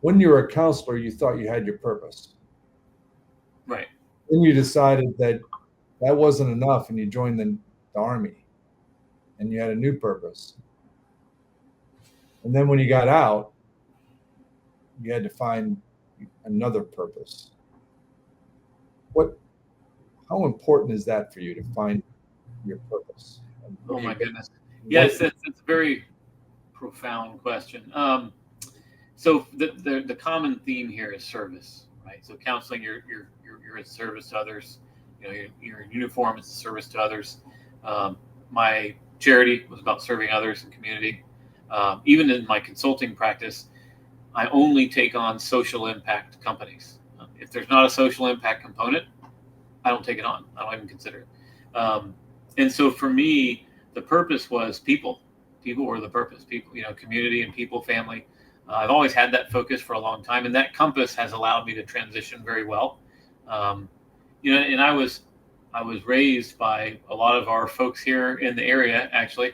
when you were a counselor, you thought you had your purpose. Right. Then you decided that wasn't enough, and you joined the Army, and you had a new purpose. And then when you got out, you had to find another purpose. How important is that for you to find your purpose? Oh my goodness. Yes, that's a very profound question. So the common theme here is service, right? So counseling, you're in service to others. You know, your uniform is a service to others. My charity was about serving others in community. Even in my consulting practice, I only take on social impact companies. If there's not a social impact component, I don't take it on. I don't even consider it. And so for me, the purpose was people. People were the purpose. People, community and people, family. I've always had that focus for a long time, and that compass has allowed me to transition very well. And I was raised by a lot of our folks here in the area, actually,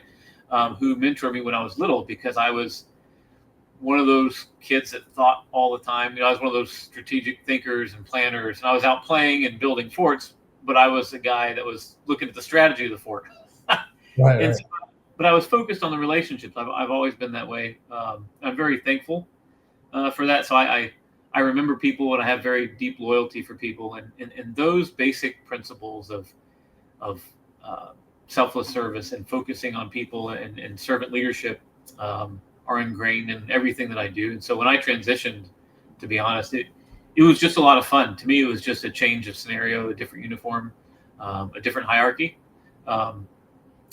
who mentored me when I was little, because I was one of those kids that thought all the time. I was one of those strategic thinkers and planners, and I was out playing and building forts, but I was the guy that was looking at the strategy of the fort. Right. So, but I was focused on the relationships. I've always been that way. I'm very thankful for that. So I remember people, and I have very deep loyalty for people, and those basic principles of selfless service and focusing on people and servant leadership are ingrained in everything that I do. And so when I transitioned, to be honest, it was just a lot of fun. To me, it was just a change of scenario, a different uniform, a different hierarchy.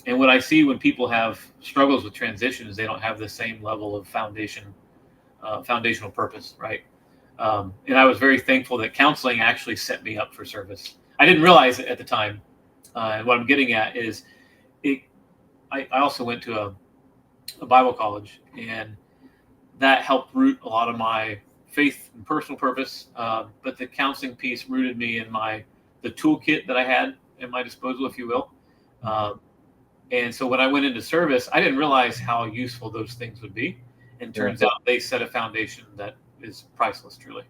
And what I see when people have struggles with transition is they don't have the same level of foundational purpose, right? And I was very thankful that counseling actually set me up for service. I didn't realize it at the time. And what I'm getting at is I also went to a Bible college, and that helped root a lot of my faith and personal purpose. But the counseling piece rooted me in the toolkit that I had at my disposal, if you will. And so when I went into service, I didn't realize how useful those things would be. And turns out they set a foundation that is priceless, truly.